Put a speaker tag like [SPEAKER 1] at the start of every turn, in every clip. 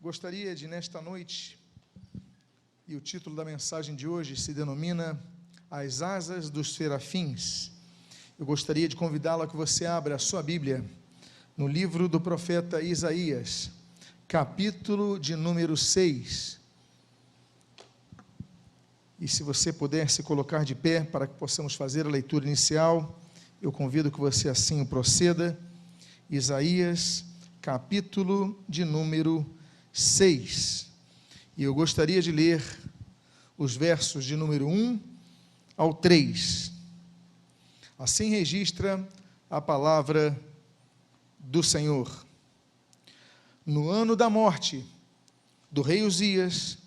[SPEAKER 1] Gostaria de, nesta noite, e o título da mensagem de hoje se denomina As Asas dos Serafins. Eu gostaria de convidá-lo a que você abra a sua Bíblia no livro do profeta Isaías, capítulo de número 6. E se você puder se colocar de pé para que possamos fazer a leitura inicial, eu convido que você assim o proceda. Isaías, capítulo de número 6. E eu gostaria de ler os versos de número 1 ao 3. Assim registra a palavra do Senhor. No ano da morte do rei Uzias,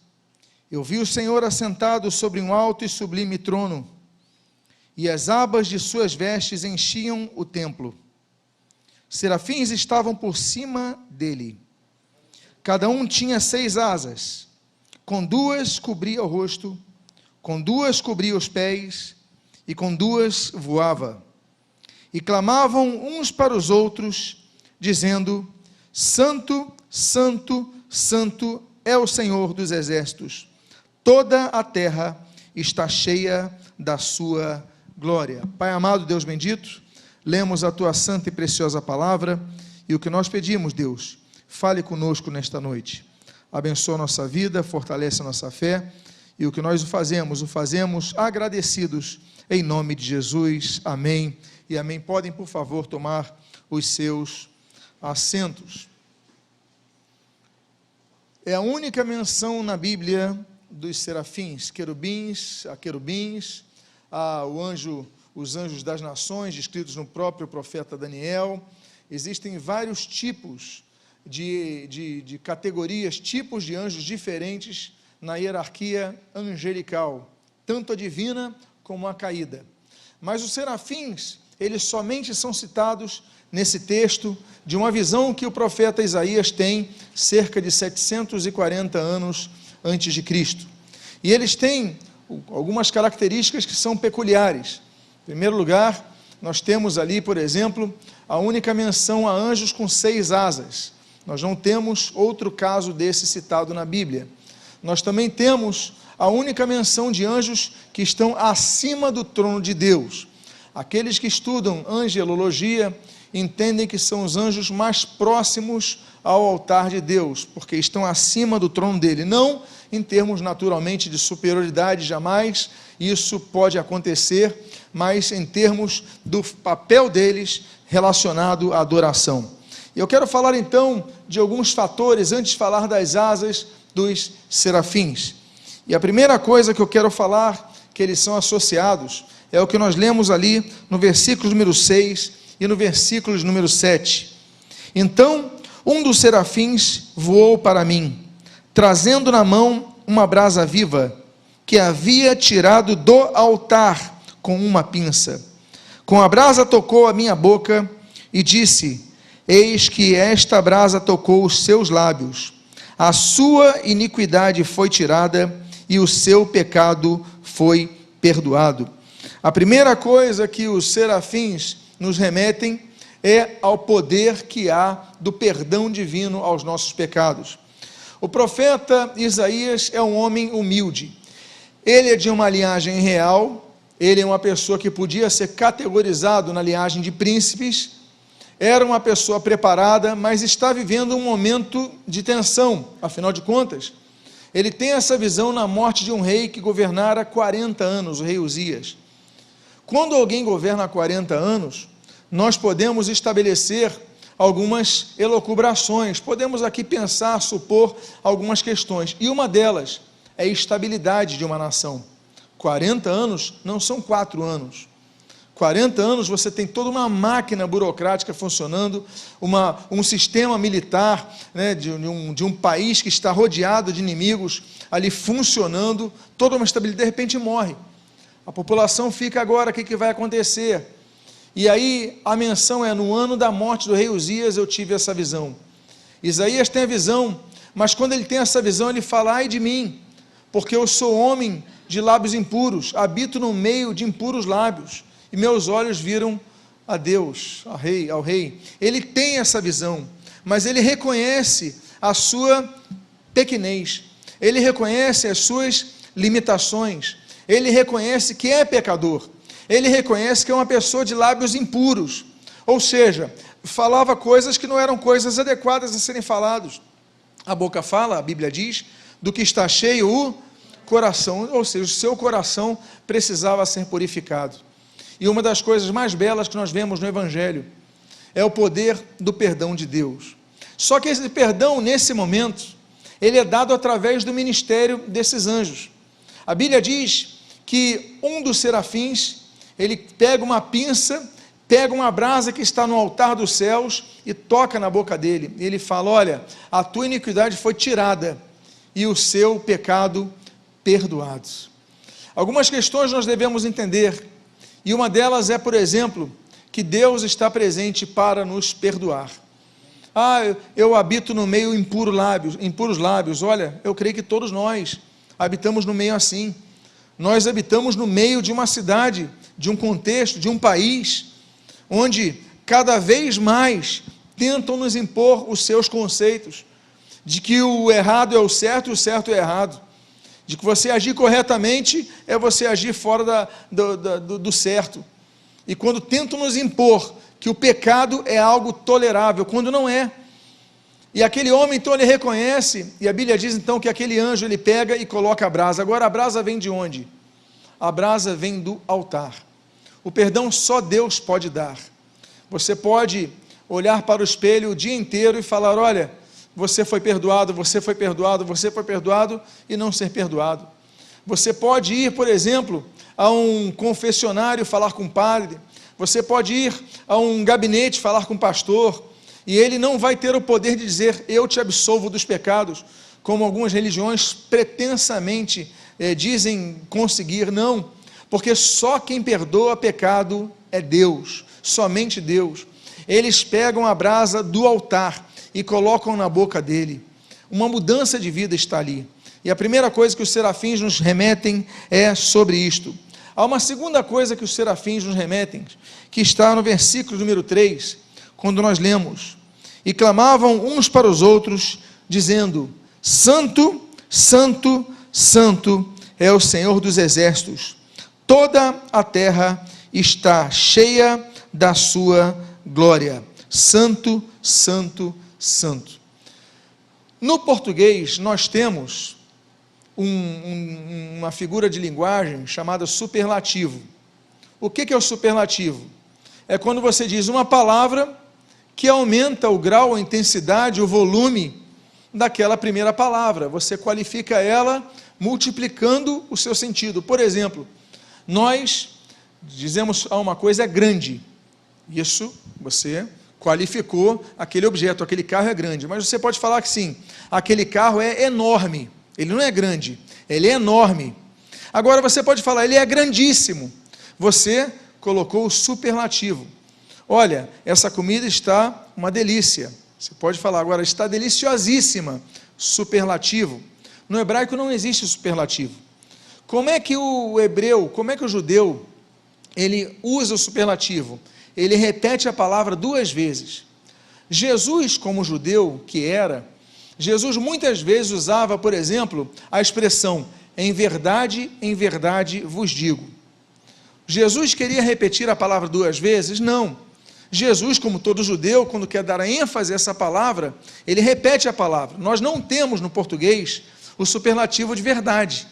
[SPEAKER 1] eu vi o Senhor assentado sobre um alto e sublime trono, e as abas de suas vestes enchiam o templo. Serafins estavam por cima dele. Cada um tinha 6 asas, com 2 cobria o rosto, com 2 cobria os pés, e com 2 voava. E clamavam uns para os outros, dizendo: Santo, Santo, Santo é o Senhor dos exércitos. Toda a terra está cheia da sua glória. Pai amado, Deus bendito, lemos a tua santa e preciosa palavra, e o que nós pedimos, Deus, fale conosco nesta noite. Abençoa a nossa vida, fortalece a nossa fé, e o que nós o fazemos agradecidos, em nome de Jesus. Amém e amém. Podem, por favor, tomar os seus assentos. É a única menção na Bíblia dos serafins, querubins, os anjos das nações, descritos no próprio profeta Daniel. Existem vários tipos de categorias, tipos de anjos diferentes na hierarquia angelical, tanto a divina como a caída. Mas os serafins, eles somente são citados nesse texto de uma visão que o profeta Isaías tem cerca de 740 anos antes de Cristo. E eles têm algumas características que são peculiares. Em primeiro lugar, nós temos ali, por exemplo, a única menção a anjos com 6 asas. Nós não temos outro caso desse citado na Bíblia. Nós também temos a única menção de anjos que estão acima do trono de Deus. Aqueles que estudam angelologia entendem que são os anjos mais próximos ao altar de Deus, porque estão acima do trono dele. Não em termos naturalmente de superioridade, jamais isso pode acontecer, mas em termos do papel deles relacionado à adoração. Eu quero falar então de alguns fatores antes de falar das asas dos serafins. E a primeira coisa que eu quero falar, que eles são associados, é o que nós lemos ali no versículo número 6 e no versículo número 7. Então, um dos serafins voou para mim, trazendo na mão uma brasa viva, que havia tirado do altar com uma pinça. Com a brasa tocou a minha boca e disse: Eis que esta brasa tocou os seus lábios, a sua iniquidade foi tirada e o seu pecado foi perdoado. A primeira coisa que os serafins nos remetem é ao poder que há do perdão divino aos nossos pecados. O profeta Isaías é um homem humilde. Ele é de uma linhagem real, ele é uma pessoa que podia ser categorizado na linhagem de príncipes, era uma pessoa preparada, mas está vivendo um momento de tensão. Afinal de contas, ele tem essa visão na morte de um rei que governara 40 anos, o rei Uzias. Quando alguém governa 40 anos, nós podemos estabelecer algumas elucubrações, podemos aqui pensar, supor algumas questões, e uma delas é a estabilidade de uma nação. 40 anos não são 4 anos. 40 anos você tem toda uma máquina burocrática funcionando, um sistema militar, né, de um país que está rodeado de inimigos ali funcionando, toda uma estabilidade, de repente morre. A população fica agora, o que vai acontecer? E aí a menção é: no ano da morte do rei Uzias eu tive essa visão. Isaías tem a visão, mas quando ele tem essa visão ele fala: ai de mim, porque eu sou homem de lábios impuros, habito no meio de impuros lábios, e meus olhos viram a Deus, ao rei. Ele tem essa visão, mas ele reconhece a sua pequenez, ele reconhece as suas limitações, ele reconhece que é pecador, ele reconhece que é uma pessoa de lábios impuros, ou seja, falava coisas que não eram coisas adequadas a serem faladas. A boca fala, a Bíblia diz, do que está cheio o coração, ou seja, o seu coração precisava ser purificado. E uma das coisas mais belas que nós vemos no Evangelho é o poder do perdão de Deus. Só que esse perdão, nesse momento, ele é dado através do ministério desses anjos. A Bíblia diz que um dos serafins, ele pega uma pinça, pega uma brasa que está no altar dos céus e toca na boca dele. E ele fala: olha, a tua iniquidade foi tirada e o seu pecado perdoado. Algumas questões nós devemos entender, e uma delas é, por exemplo, que Deus está presente para nos perdoar. Eu habito no meio impuros lábios. Olha, eu creio que todos nós habitamos no meio assim. Nós habitamos no meio de uma cidade, de um contexto, de um país, onde cada vez mais tentam nos impor os seus conceitos, de que o errado é o certo e o certo é errado, de que você agir corretamente é você agir fora do certo, e quando tentam nos impor que o pecado é algo tolerável, quando não é. E aquele homem, então, ele reconhece, e a Bíblia diz, então, que aquele anjo, ele pega e coloca a brasa. Agora, a brasa vem de onde? A brasa vem do altar. O perdão só Deus pode dar. Você pode olhar para o espelho o dia inteiro e falar: olha, você foi perdoado, você foi perdoado, você foi perdoado, e não ser perdoado. Você pode ir, por exemplo, a um confessionário falar com o padre, você pode ir a um gabinete falar com o pastor, e ele não vai ter o poder de dizer: eu te absolvo dos pecados, como algumas religiões pretensamente dizem conseguir. Não, porque só quem perdoa pecado é Deus, somente Deus. Eles pegam a brasa do altar e colocam na boca dele. Uma mudança de vida está ali. E a primeira coisa que os serafins nos remetem é sobre isto. Há uma segunda coisa que os serafins nos remetem, que está no versículo número 3, quando nós lemos: e clamavam uns para os outros, dizendo: Santo, Santo, Santo é o Senhor dos exércitos, toda a terra está cheia da sua glória. Santo, Santo, Santo. No português, nós temos uma figura de linguagem chamada superlativo. O que é o superlativo? É quando você diz uma palavra que aumenta o grau, a intensidade, o volume daquela primeira palavra. Você qualifica ela multiplicando o seu sentido. Por exemplo, nós dizemos a uma coisa é grande. Isso você qualificou aquele objeto, aquele carro é grande. Mas você pode falar que sim, aquele carro é enorme. Ele não é grande, ele é enorme. Agora você pode falar, ele é grandíssimo. Você colocou o superlativo. Olha, essa comida está uma delícia. Você pode falar agora, está deliciosíssima. Superlativo. No hebraico não existe superlativo. Como é que o hebreu, como é que o judeu, ele usa o superlativo? Ele repete a palavra 2 vezes. Jesus, como judeu que era, Jesus muitas vezes usava, por exemplo, a expressão em verdade vos digo. Jesus queria repetir a palavra 2 vezes? Não. Jesus, como todo judeu, quando quer dar ênfase a essa palavra, ele repete a palavra. Nós não temos no português o superlativo de verdade.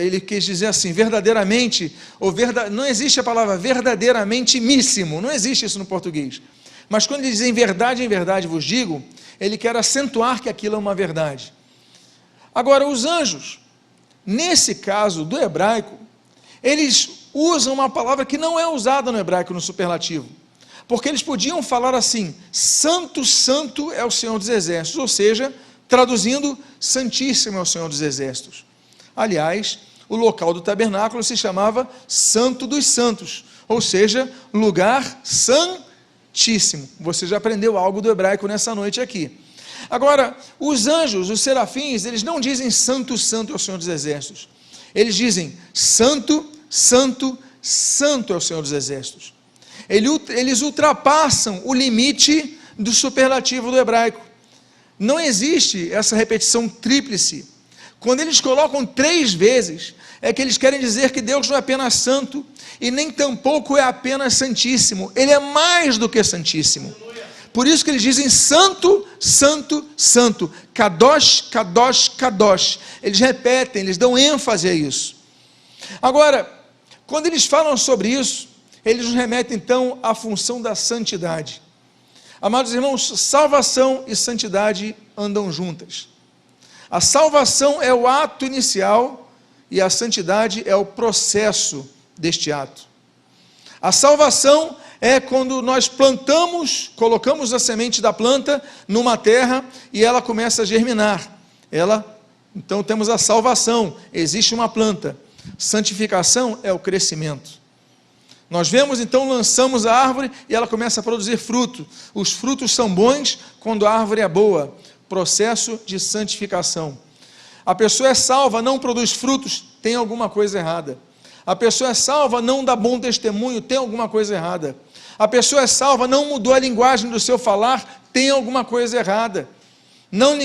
[SPEAKER 1] Ele quis dizer assim, verdadeiramente, não existe a palavra verdadeiramente-míssimo, não existe isso no português. Mas quando ele diz em verdade vos digo, ele quer acentuar que aquilo é uma verdade. Agora, os anjos, nesse caso do hebraico, eles usam uma palavra que não é usada no hebraico no superlativo, porque eles podiam falar assim: santo, santo é o Senhor dos exércitos, ou seja, traduzindo, santíssimo é o Senhor dos exércitos. Aliás, o local do tabernáculo se chamava Santo dos Santos, ou seja, lugar santíssimo. Você já aprendeu algo do hebraico nessa noite aqui. Agora, os anjos, os serafins, eles não dizem santo, santo é o Senhor dos exércitos. Eles dizem santo, santo, santo é o Senhor dos exércitos. Eles ultrapassam o limite do superlativo do hebraico. Não existe essa repetição tríplice. Quando eles colocam 3 vezes, é que eles querem dizer que Deus não é apenas santo, e nem tampouco é apenas santíssimo, ele é mais do que santíssimo. Por isso que eles dizem santo, santo, santo, kadosh, kadosh, kadosh. Eles repetem, eles dão ênfase a isso. Agora, quando eles falam sobre isso, eles nos remetem então à função da santidade. Amados irmãos, salvação e santidade andam juntas. A salvação é o ato inicial e a santidade é o processo deste ato. A salvação é quando nós plantamos, colocamos a semente da planta numa terra e ela começa a germinar. Então temos a salvação, existe uma planta. Santificação é o crescimento. Nós vemos, então, lançamos a árvore e ela começa a produzir fruto. Os frutos são bons quando a árvore é boa. Processo de santificação. A pessoa é salva, não produz frutos, tem alguma coisa errada. A pessoa é salva, não dá bom testemunho, tem alguma coisa errada. A pessoa é salva, não mudou a linguagem do seu falar, tem alguma coisa errada. Não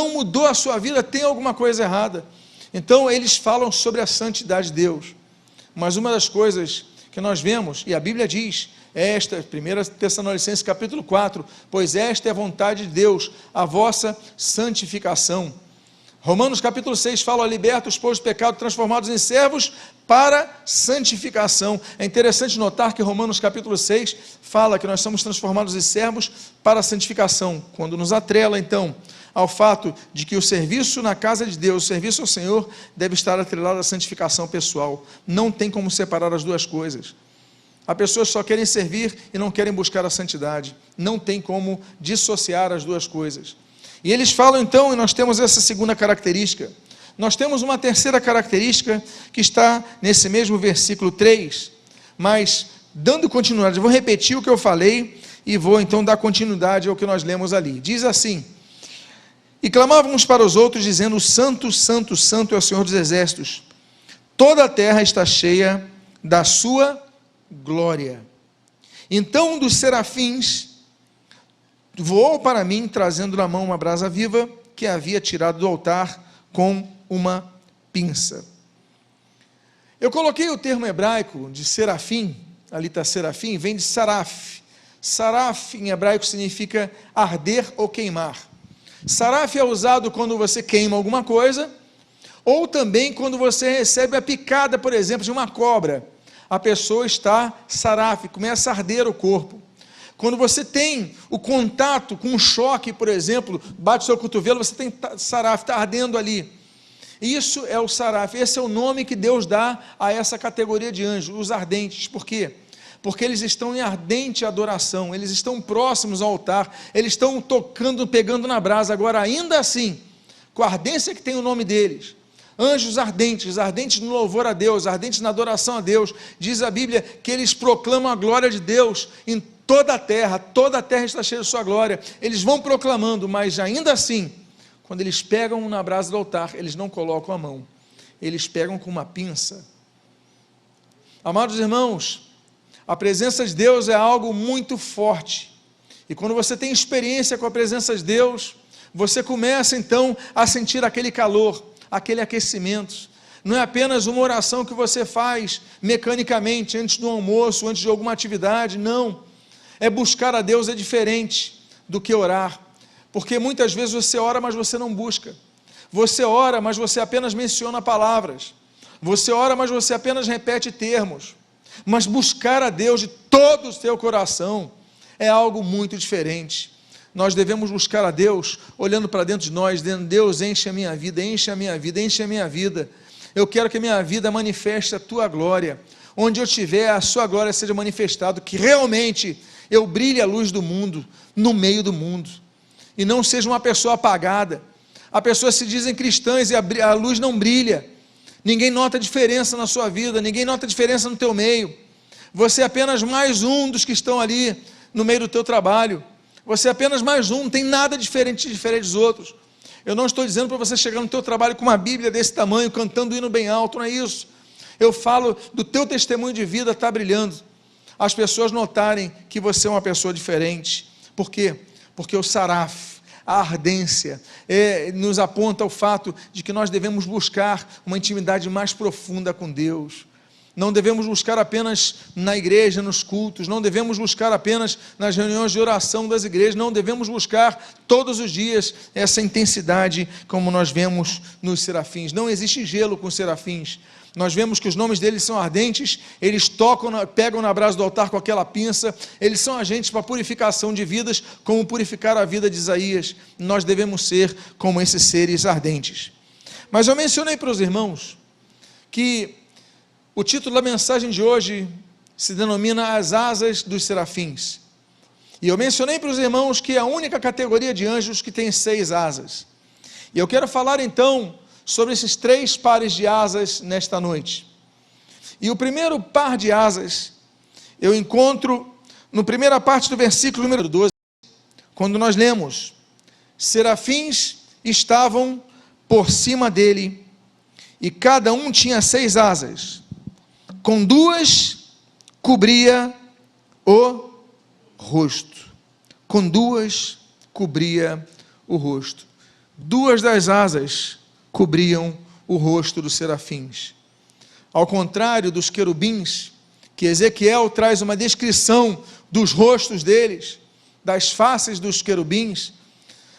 [SPEAKER 1] mudou a sua vida, tem alguma coisa errada. Então, eles falam sobre a santidade de Deus. Mas uma das coisas que nós vemos, e a Bíblia diz, 1 Tessalonicenses capítulo 4, pois esta é a vontade de Deus, a vossa santificação. Romanos capítulo 6 fala, libertos, pois, do pecado, transformados em servos para santificação. É interessante notar que Romanos capítulo 6 fala que nós somos transformados em servos para a santificação, quando nos atrela então ao fato de que o serviço na casa de Deus, o serviço ao Senhor, deve estar atrelado à santificação pessoal. Não tem como separar as duas coisas. Há pessoas que só querem servir e não querem buscar a santidade. Não tem como dissociar as duas coisas. E eles falam então, e nós temos essa segunda característica. Nós temos uma terceira característica que está nesse mesmo versículo 3, mas dando continuidade, eu vou repetir o que eu falei e vou então dar continuidade ao que nós lemos ali. Diz assim: e clamávamos para os outros, dizendo, santo, santo, santo é o Senhor dos exércitos, toda a terra está cheia da sua glória. Então um dos serafins voou para mim, trazendo na mão uma brasa viva, que havia tirado do altar com uma pinça. Eu coloquei o termo hebraico de serafim, ali está serafim, vem de saraf. Saraf em hebraico significa arder ou queimar. Saraf é usado quando você queima alguma coisa, ou também quando você recebe a picada, por exemplo, de uma cobra. A pessoa está saraf, começa a arder o corpo. Quando você tem o contato com um choque, por exemplo, bate o seu cotovelo, você tem saraf, está ardendo ali. Isso é o saraf, esse é o nome que Deus dá a essa categoria de anjos, os ardentes. Por quê? Porque eles estão em ardente adoração, eles estão próximos ao altar, eles estão tocando, pegando na brasa. Agora, ainda assim, com a ardência que tem o nome deles, anjos ardentes no louvor a Deus, ardentes na adoração a Deus, diz a Bíblia que eles proclamam a glória de Deus em toda a terra está cheia de sua glória, eles vão proclamando, mas ainda assim, quando eles pegam na brasa do altar, eles não colocam a mão, eles pegam com uma pinça. Amados irmãos, a presença de Deus é algo muito forte, e quando você tem experiência com a presença de Deus, você começa então a sentir aquele calor, aquele aquecimento. Não é apenas uma oração que você faz mecanicamente, antes do almoço, antes de alguma atividade, não. É buscar a Deus, é diferente do que orar, porque muitas vezes você ora, mas você não busca. Você ora, mas você apenas menciona palavras. Você ora, mas você apenas repete termos. Mas buscar a Deus de todo o seu coração é algo muito diferente. Nós devemos buscar a Deus, olhando para dentro de nós, dizendo, Deus, enche a minha vida, enche a minha vida, enche a minha vida. Eu quero que a minha vida manifeste a tua glória. Onde eu estiver, a sua glória seja manifestada, que realmente eu brilhe a luz do mundo, no meio do mundo, e não seja uma pessoa apagada. As pessoas se dizem cristãs e a luz não brilha, ninguém nota a diferença na sua vida, ninguém nota a diferença no teu meio, você é apenas mais um dos que estão ali no meio do teu trabalho, você é apenas mais um, não tem nada diferente dos outros. Eu não estou dizendo para você chegar no teu trabalho com uma Bíblia desse tamanho, cantando hino bem alto, não é isso. Eu falo do teu testemunho de vida estar brilhando, as pessoas notarem que você é uma pessoa diferente. Por quê? Porque o saraf, a ardência, nos aponta o fato de que nós devemos buscar uma intimidade mais profunda com Deus. Não devemos buscar apenas na igreja, nos cultos, não devemos buscar apenas nas reuniões de oração das igrejas, não devemos buscar todos os dias essa intensidade como nós vemos nos serafins. Não existe gelo com os serafins. Nós vemos que os nomes deles são ardentes, eles pegam na brasa do altar com aquela pinça, eles são agentes para purificação de vidas, como purificar a vida de Isaías. Nós devemos ser como esses seres ardentes. Mas eu mencionei para os irmãos que o título da mensagem de hoje se denomina As Asas dos Serafins. E eu mencionei para os irmãos que é a única categoria de anjos que tem 6 asas. E eu quero falar então sobre esses 3 pares de asas nesta noite. E o primeiro par de asas eu encontro na primeira parte do versículo número 12, quando nós lemos: serafins estavam por cima dele, e cada um tinha 6 asas, com 2 cobria o rosto. Com 2 cobria o rosto. 2 das asas cobriam o rosto dos serafins. Ao contrário dos querubins, que Ezequiel traz uma descrição dos rostos deles, das faces dos querubins,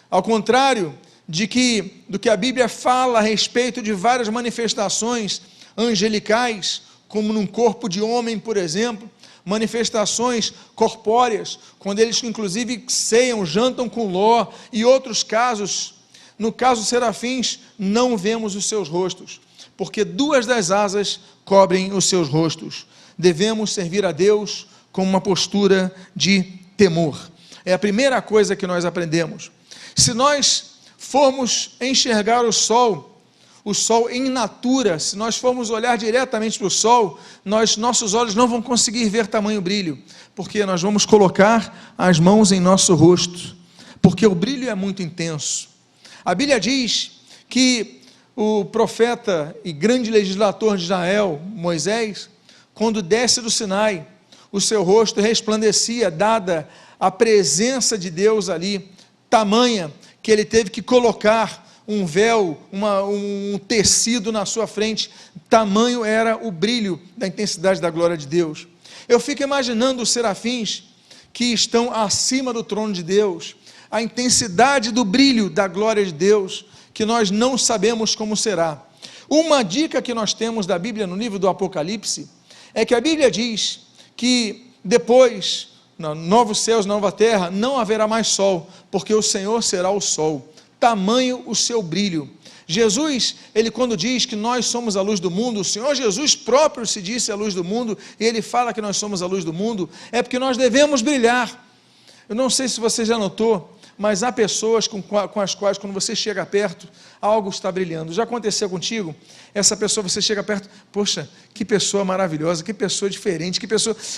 [SPEAKER 1] ao contrário do que a Bíblia fala a respeito de várias manifestações angelicais, como num corpo de homem, por exemplo, manifestações corpóreas, quando eles inclusive ceiam, jantam com Ló, e outros casos. No caso dos serafins, não vemos os seus rostos, porque 2 das asas cobrem os seus rostos. Devemos servir a Deus com uma postura de temor. É a primeira coisa que nós aprendemos. Se nós formos enxergar o sol in natura, se nós formos olhar diretamente para o sol, nossos olhos não vão conseguir ver tamanho brilho, porque nós vamos colocar as mãos em nosso rosto, porque o brilho é muito intenso. A Bíblia diz que o profeta e grande legislador de Israel, Moisés, quando desce do Sinai, o seu rosto resplandecia, dada a presença de Deus ali, tamanha que ele teve que colocar um véu, um tecido na sua frente, tamanho era o brilho da intensidade da glória de Deus. Eu fico imaginando os serafins que estão acima do trono de Deus, a intensidade do brilho da glória de Deus, que nós não sabemos como será. Uma dica que nós temos da Bíblia no livro do Apocalipse, é que a Bíblia diz que depois, novos céus, nova terra, não haverá mais sol, porque o Senhor será o sol. Tamanho o seu brilho. Jesus, ele quando diz que nós somos a luz do mundo, o Senhor Jesus próprio se disse a luz do mundo, e ele fala que nós somos a luz do mundo, é porque nós devemos brilhar. Eu não sei se você já notou, mas há pessoas com as quais, quando você chega perto, algo está brilhando. Já aconteceu contigo? Essa pessoa, você chega perto, poxa, que pessoa maravilhosa, que pessoa diferente,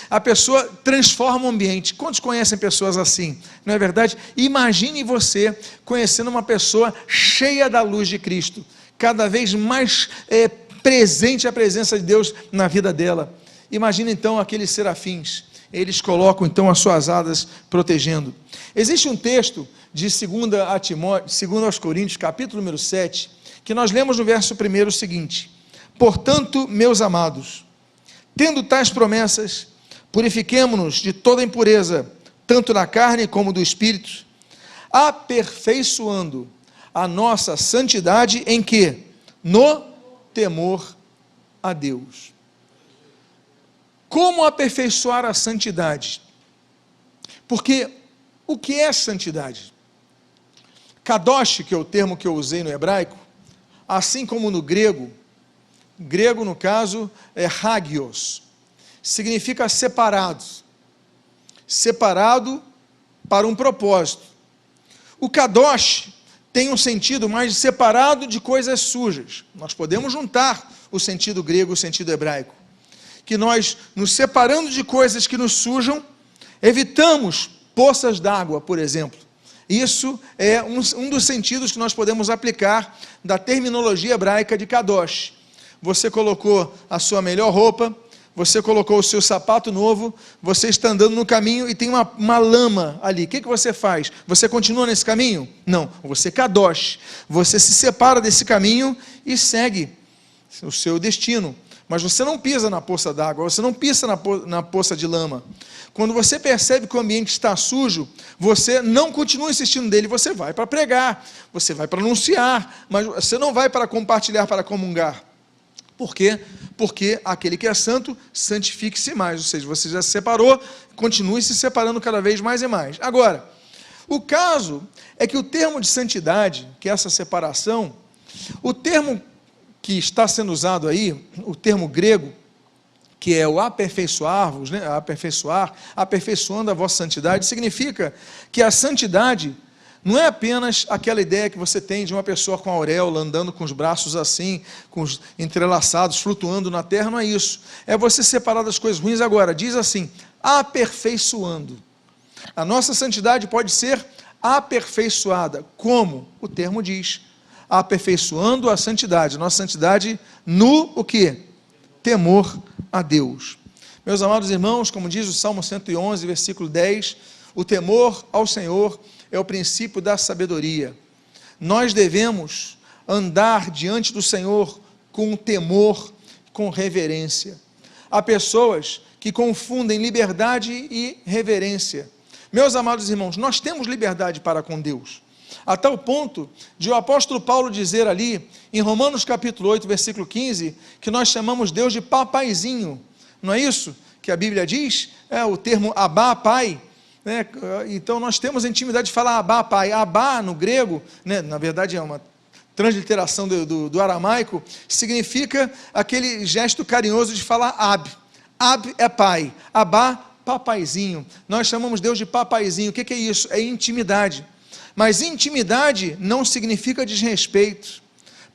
[SPEAKER 1] a pessoa transforma o ambiente. Quantos conhecem pessoas assim? Não é verdade? Imagine você conhecendo uma pessoa cheia da luz de Cristo, cada vez mais presente a presença de Deus na vida dela. Imagine então aqueles serafins. Eles colocam então as suas asas protegendo. Existe um texto de 2 aos Coríntios, capítulo número 7, que nós lemos no verso 1 o seguinte: portanto, meus amados, tendo tais promessas, purifiquemo-nos de toda impureza, tanto da carne como do espírito, aperfeiçoando a nossa santidade em quê? No temor a Deus. Como aperfeiçoar a santidade? Porque o que é santidade? Kadosh, que é o termo que eu usei no hebraico, assim como no grego no caso é hagios, significa separado para um propósito. O kadosh tem um sentido mais de separado de coisas sujas. Nós podemos juntar o sentido grego e o sentido hebraico, que nós, nos separando de coisas que nos sujam, evitamos poças d'água, por exemplo. Isso é um dos sentidos que nós podemos aplicar da terminologia hebraica de Kadosh. Você colocou a sua melhor roupa, você colocou o seu sapato novo, você está andando no caminho e tem uma lama ali. O que você faz? Você continua nesse caminho? Não, você kadosh, você se separa desse caminho e segue o seu destino. Mas você não pisa na poça d'água, você não pisa na poça de lama. Quando você percebe que o ambiente está sujo, você não continua insistindo nele, você vai para pregar, você vai para anunciar, mas você não vai para compartilhar, para comungar. Por quê? Porque aquele que é santo, santifique-se mais, ou seja, você já se separou, continue se separando cada vez mais e mais. Agora, o caso é que o termo de santidade, que é essa separação, o termo que está sendo usado aí, o termo grego, que é o aperfeiçoar-vos, né? Aperfeiçoando a vossa santidade, significa que a santidade não é apenas aquela ideia que você tem de uma pessoa com auréola, andando com os braços assim, com os entrelaçados, flutuando na terra, não é isso. É você separar das coisas ruins. Agora, diz assim, aperfeiçoando. A nossa santidade pode ser aperfeiçoada. Como? O termo diz. Aperfeiçoando a santidade. Nossa santidade no o quê? Temor a Deus. Meus amados irmãos, como diz o Salmo 111, versículo 10, o temor ao Senhor é o princípio da sabedoria. Nós devemos andar diante do Senhor com temor, com reverência. Há pessoas que confundem liberdade e reverência. Meus amados irmãos, nós temos liberdade para com Deus, a tal ponto de o apóstolo Paulo dizer ali, em Romanos capítulo 8, versículo 15, que nós chamamos Deus de papaizinho. Não é isso que a Bíblia diz? É o termo Abá, pai. Né? Então nós temos a intimidade de falar Abá, pai. Abá no grego, né? Na verdade é uma transliteração do aramaico, significa aquele gesto carinhoso de falar Ab. Ab é pai, Abá, papaizinho. Nós chamamos Deus de papaizinho. O que é isso? É intimidade. Mas intimidade não significa desrespeito.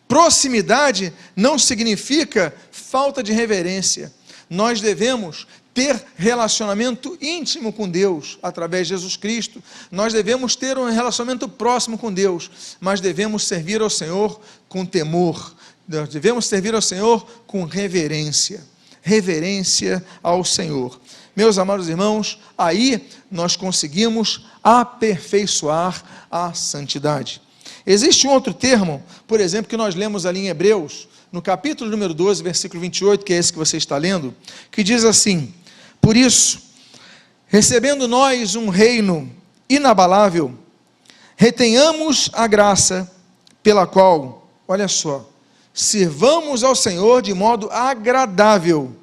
[SPEAKER 1] Proximidade não significa falta de reverência. Nós devemos ter relacionamento íntimo com Deus, através de Jesus Cristo. Nós devemos ter um relacionamento próximo com Deus, mas devemos servir ao Senhor com temor. Devemos servir ao Senhor com reverência. Reverência ao Senhor. Meus amados irmãos, aí nós conseguimos aperfeiçoar a santidade. Existe um outro termo, por exemplo, que nós lemos ali em Hebreus, no capítulo número 12, versículo 28, que é esse que você está lendo, que diz assim: por isso, recebendo nós um reino inabalável, retenhamos a graça pela qual, olha só, sirvamos ao Senhor de modo agradável,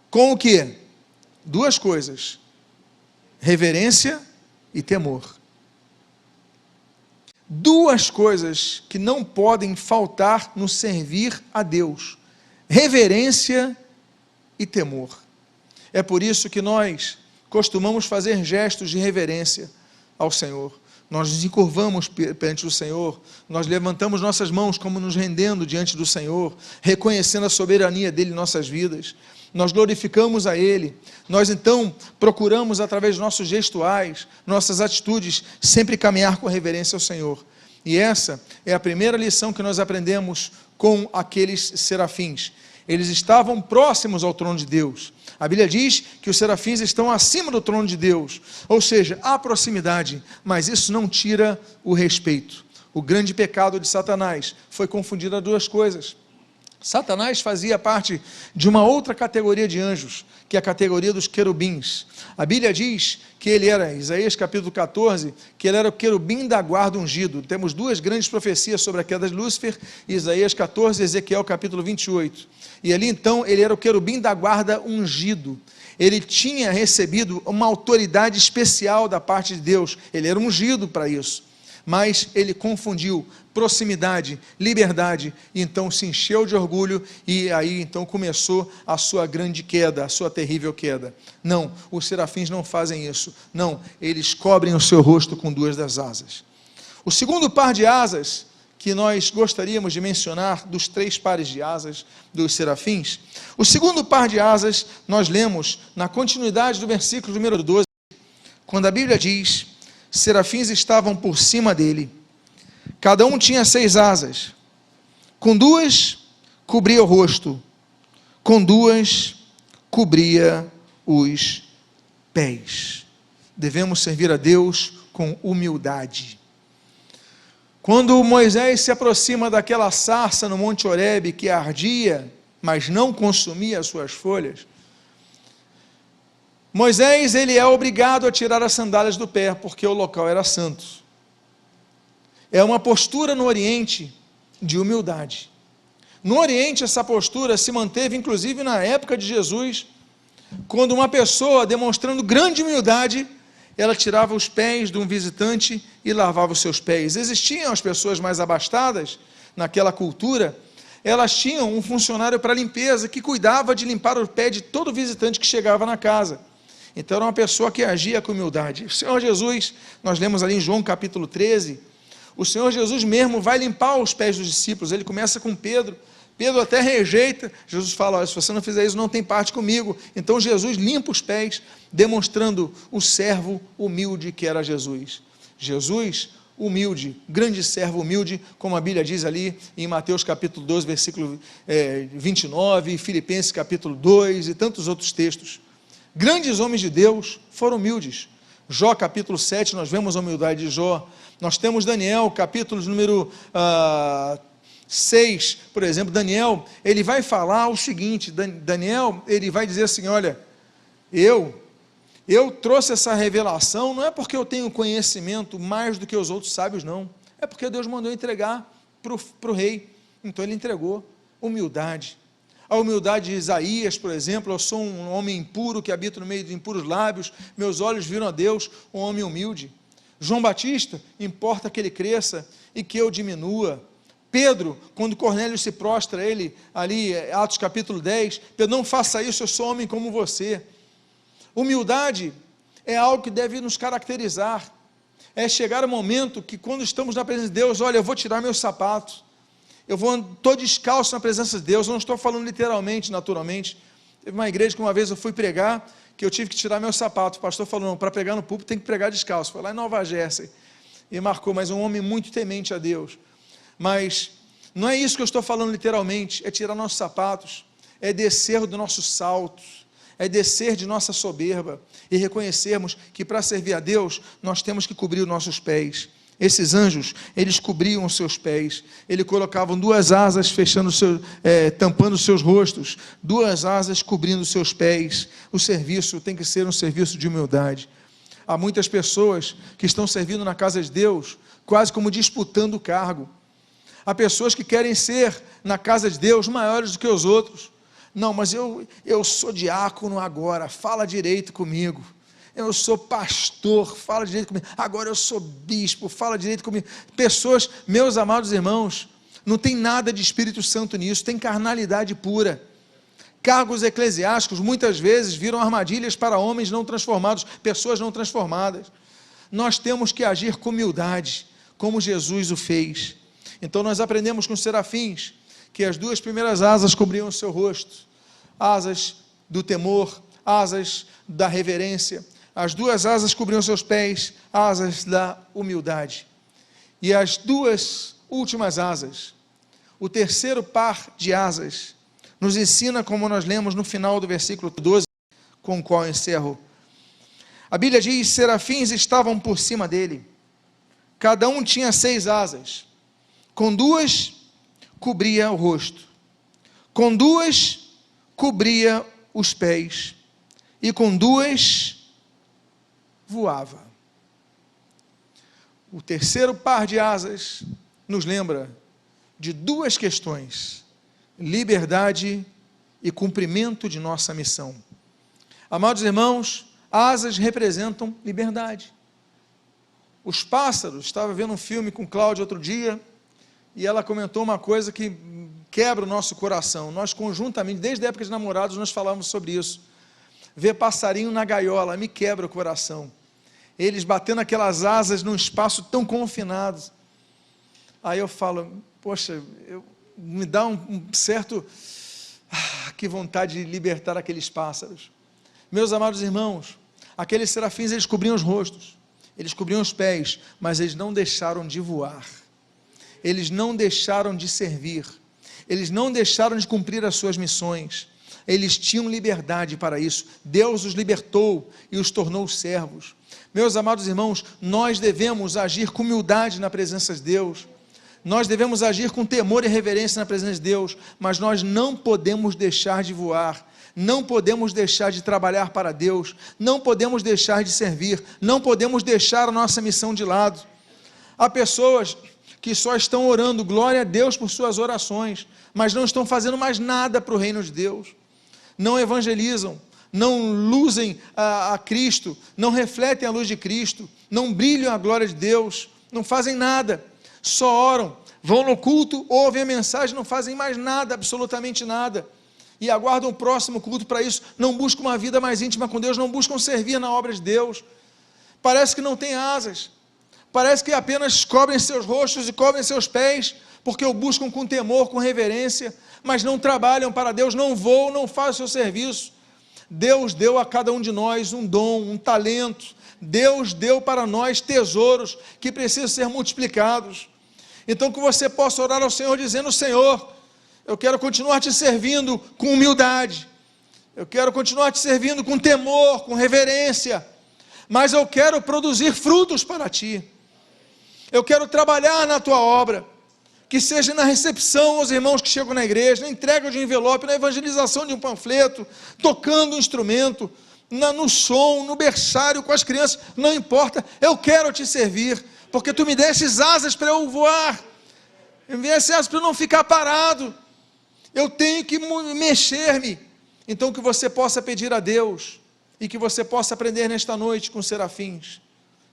[SPEAKER 1] com o quê? Duas coisas, reverência e temor. Duas coisas que não podem faltar no servir a Deus, reverência e temor. É por isso que nós costumamos fazer gestos de reverência ao Senhor. Nós nos encurvamos perante o Senhor, nós levantamos nossas mãos como nos rendendo diante do Senhor, reconhecendo a soberania dEle em nossas vidas. Nós glorificamos a Ele, nós então procuramos através de nossos gestuais, nossas atitudes, sempre caminhar com reverência ao Senhor. E essa é a primeira lição que nós aprendemos com aqueles serafins. Eles estavam próximos ao trono de Deus. A Bíblia diz que os serafins estão acima do trono de Deus, ou seja, há proximidade, mas isso não tira o respeito. O grande pecado de Satanás foi confundir as duas coisas. Satanás fazia parte de uma outra categoria de anjos, que é a categoria dos querubins. A Bíblia diz que ele era, Isaías capítulo 14, que ele era o querubim da guarda ungido. Temos duas grandes profecias sobre a queda de Lúcifer, Isaías 14 e Ezequiel capítulo 28. E ali então ele era o querubim da guarda ungido. Ele tinha recebido uma autoridade especial da parte de Deus, ele era ungido para isso. Mas ele confundiu proximidade, liberdade, e então se encheu de orgulho, e aí então começou a sua grande queda, a sua terrível queda. Não, os serafins não fazem isso, não, eles cobrem o seu rosto com duas das asas. O segundo par de asas que nós gostaríamos de mencionar, dos três pares de asas dos serafins, o segundo par de asas nós lemos na continuidade do versículo número 12, quando a Bíblia diz: serafins estavam por cima dele, cada um tinha 6 asas, com 2 cobria o rosto, com 2 cobria os pés. Devemos servir a Deus com humildade. Quando Moisés se aproxima daquela sarça no Monte Horebe que ardia, mas não consumia as suas folhas, Moisés, ele é obrigado a tirar as sandálias do pé, porque o local era santo. É uma postura no Oriente de humildade. No Oriente, essa postura se manteve, inclusive, na época de Jesus, quando uma pessoa, demonstrando grande humildade, ela tirava os pés de um visitante e lavava os seus pés. Existiam as pessoas mais abastadas, naquela cultura, elas tinham um funcionário para limpeza, que cuidava de limpar o pé de todo visitante que chegava na casa. Então, era uma pessoa que agia com humildade. O Senhor Jesus, nós lemos ali em João capítulo 13, o Senhor Jesus mesmo vai limpar os pés dos discípulos. Ele começa com Pedro. Pedro até rejeita. Jesus fala: olha, se você não fizer isso, não tem parte comigo. Então Jesus limpa os pés, demonstrando o servo humilde que era Jesus. Jesus humilde, grande servo humilde, como a Bíblia diz ali em Mateus capítulo 12, versículo 29, Filipenses capítulo 2 e tantos outros textos. Grandes homens de Deus foram humildes. Jó capítulo 7, nós vemos a humildade de Jó. Nós temos Daniel, capítulo número 6, por exemplo. Daniel, ele vai falar o seguinte, Daniel, ele vai dizer assim: olha, eu trouxe essa revelação, não é porque eu tenho conhecimento mais do que os outros sábios, não. É porque Deus mandou entregar para o rei. Então ele entregou. Humildade. A humildade de Isaías, por exemplo: eu sou um homem impuro que habito no meio de impuros lábios, meus olhos viram a Deus, um homem humilde. João Batista, importa que ele cresça e que eu diminua. Pedro, quando Cornélio se prostra, ele, ali, Atos capítulo 10, Pedro: não faça isso, eu sou homem como você. Humildade é algo que deve nos caracterizar, é chegar o momento que, quando estamos na presença de Deus, olha, eu vou tirar meus sapatos, estou descalço na presença de Deus. Eu não estou falando literalmente, naturalmente. Teve uma igreja que uma vez eu fui pregar, que eu tive que tirar meus sapatos. O pastor falou: não, para pregar no púlpito tem que pregar descalço. Foi lá em Nova Jersey, e marcou. Mas um homem muito temente a Deus. Mas não é isso que eu estou falando literalmente, é tirar nossos sapatos, é descer do nosso salto, é descer de nossa soberba, e reconhecermos que para servir a Deus, nós temos que cobrir os nossos pés. Esses anjos, eles cobriam os seus pés, eles colocavam duas asas tampando os seus rostos, duas asas cobrindo os seus pés. O serviço tem que ser um serviço de humildade. Há muitas pessoas que estão servindo na casa de Deus, quase como disputando o cargo. Há pessoas que querem ser, na casa de Deus, maiores do que os outros. Não, mas eu sou diácono agora, fala direito comigo. Eu sou pastor, fala direito comigo. Agora eu sou bispo, fala direito comigo. Pessoas, meus amados irmãos, não tem nada de Espírito Santo nisso, tem carnalidade pura. Cargos eclesiásticos muitas vezes viram armadilhas para homens não transformados, pessoas não transformadas. Nós temos que agir com humildade, como Jesus o fez. Então nós aprendemos com os serafins que as duas primeiras asas cobriam o seu rosto, asas do temor, asas da reverência. As duas asas cobriam seus pés, asas da humildade. E as duas últimas asas, o terceiro par de asas, nos ensina, como nós lemos no final do versículo 12, com o qual eu encerro. A Bíblia diz: serafins estavam por cima dele, cada um tinha 6 asas, com 2 cobria o rosto, com 2 cobria os pés, e com 2 voava. O terceiro par de asas nos lembra de 2 questões: liberdade e cumprimento de nossa missão. Amados irmãos, asas representam liberdade. Os pássaros, estava vendo um filme com Cláudia outro dia, e ela comentou uma coisa que quebra o nosso coração. Nós conjuntamente, desde a época de namorados, nós falávamos sobre isso. Ver passarinho na gaiola me quebra o coração. Eles batendo aquelas asas num espaço tão confinado. Aí eu falo: poxa, me dá um certo... que vontade de libertar aqueles pássaros. Meus amados irmãos, aqueles serafins, eles cobriam os rostos, eles cobriam os pés, mas eles não deixaram de voar. Eles não deixaram de servir. Eles não deixaram de cumprir as suas missões. Eles tinham liberdade para isso. Deus os libertou e os tornou servos. Meus amados irmãos, nós devemos agir com humildade na presença de Deus. Nós devemos agir com temor e reverência na presença de Deus, mas nós não podemos deixar de voar, não podemos deixar de trabalhar para Deus, não podemos deixar de servir, não podemos deixar a nossa missão de lado. Há pessoas que só estão orando, glória a Deus por suas orações, mas não estão fazendo mais nada para o reino de Deus, não evangelizam, não luzem a Cristo, não refletem a luz de Cristo, não brilham a glória de Deus, não fazem nada, só oram, vão no culto, ouvem a mensagem, não fazem mais nada, absolutamente nada, e aguardam o próximo culto para isso, não buscam uma vida mais íntima com Deus, não buscam servir na obra de Deus, parece que não tem asas, parece que apenas cobrem seus rostos e cobrem seus pés, porque o buscam com temor, com reverência, mas não trabalham para Deus, não voam, não fazem o seu serviço. Deus deu a cada um de nós um dom, um talento, Deus deu para nós tesouros que precisam ser multiplicados. Então que você possa orar ao Senhor dizendo: Senhor, eu quero continuar te servindo com humildade, eu quero continuar te servindo com temor, com reverência, mas eu quero produzir frutos para Ti, eu quero trabalhar na Tua obra, que seja na recepção aos irmãos que chegam na igreja, na entrega de um envelope, na evangelização de um panfleto, tocando um instrumento, no som, no berçário com as crianças, não importa, eu quero te servir, porque Tu me destes asas para eu voar, me deste asas para eu não ficar parado, eu tenho que mexer-me. Então que você possa pedir a Deus, e que você possa aprender nesta noite com serafins,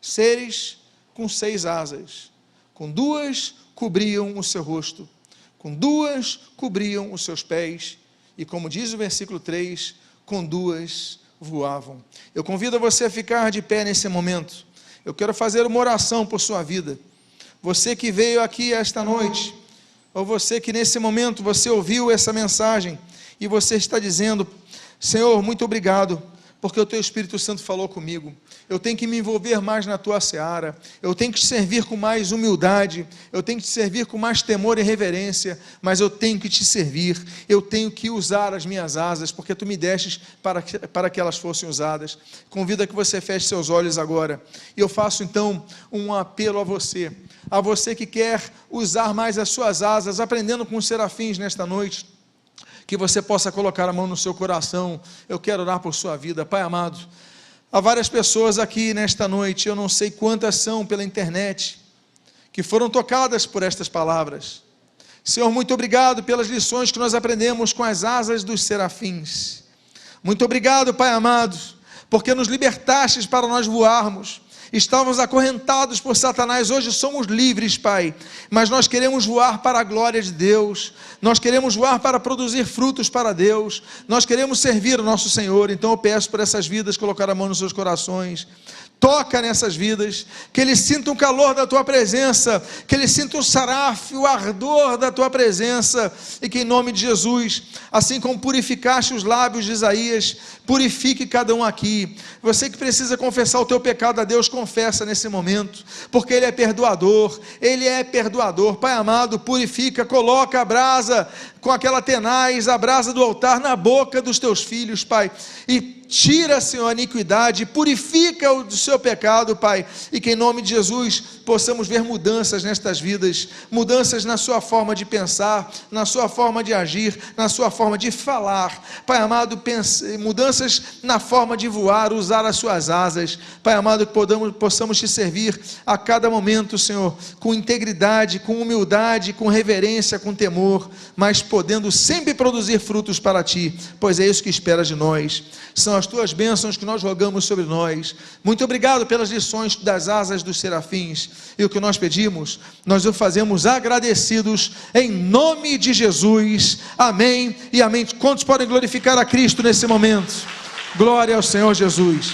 [SPEAKER 1] seres com 6 asas, com 2 cobriam o seu rosto, com 2 cobriam os seus pés, e como diz o versículo 3, com 2 voavam. Eu convido você a ficar de pé nesse momento. Eu quero fazer uma oração por sua vida. Você que veio aqui esta noite, ou você que nesse momento você ouviu essa mensagem, e você está dizendo: Senhor, muito obrigado, porque o Teu Espírito Santo falou comigo, eu tenho que me envolver mais na Tua seara, eu tenho que te servir com mais humildade, eu tenho que te servir com mais temor e reverência, mas eu tenho que te servir, eu tenho que usar as minhas asas, porque Tu me destes para que elas fossem usadas. Convido a que você feche seus olhos agora, e eu faço então um apelo a você que quer usar mais as suas asas, aprendendo com os serafins nesta noite, que você possa colocar a mão no seu coração. Eu quero orar por sua vida. Pai amado, há várias pessoas aqui nesta noite, eu não sei quantas são pela internet, que foram tocadas por estas palavras. Senhor, muito obrigado pelas lições que nós aprendemos com as asas dos serafins. Muito obrigado, Pai amado, porque nos libertastes para nós voarmos. Estávamos acorrentados por Satanás, hoje somos livres, Pai, mas nós queremos voar para a glória de Deus, nós queremos voar para produzir frutos para Deus, nós queremos servir o nosso Senhor. Então eu peço por essas vidas colocar a mão nos seus corações, toca nessas vidas, que eles sintam o calor da Tua presença, que eles sintam o saraf, o ardor da Tua presença, e que em nome de Jesus, assim como purificaste os lábios de Isaías, purifique cada um aqui. Você que precisa confessar o teu pecado a Deus, confessa nesse momento, porque Ele é perdoador, Pai amado, purifica, coloca a brasa, com aquela tenaz, a brasa do altar na boca dos Teus filhos, Pai, e tira, Senhor, a iniquidade, purifica o do seu pecado, Pai, e que em nome de Jesus possamos ver mudanças nestas vidas, mudanças na sua forma de pensar, na sua forma de agir, na sua forma de falar, Pai amado, mudanças na forma de voar, usar as suas asas, Pai amado, que possamos te servir a cada momento, Senhor, com integridade, com humildade, com reverência, com temor, mas podendo sempre produzir frutos para Ti, pois é isso que esperas de nós. São as Tuas bênçãos que nós rogamos sobre nós. Muito obrigado pelas lições das asas dos serafins, e o que nós pedimos, nós o fazemos agradecidos em nome de Jesus, amém e amém. Quantos podem glorificar a Cristo nesse momento? Glória ao Senhor Jesus.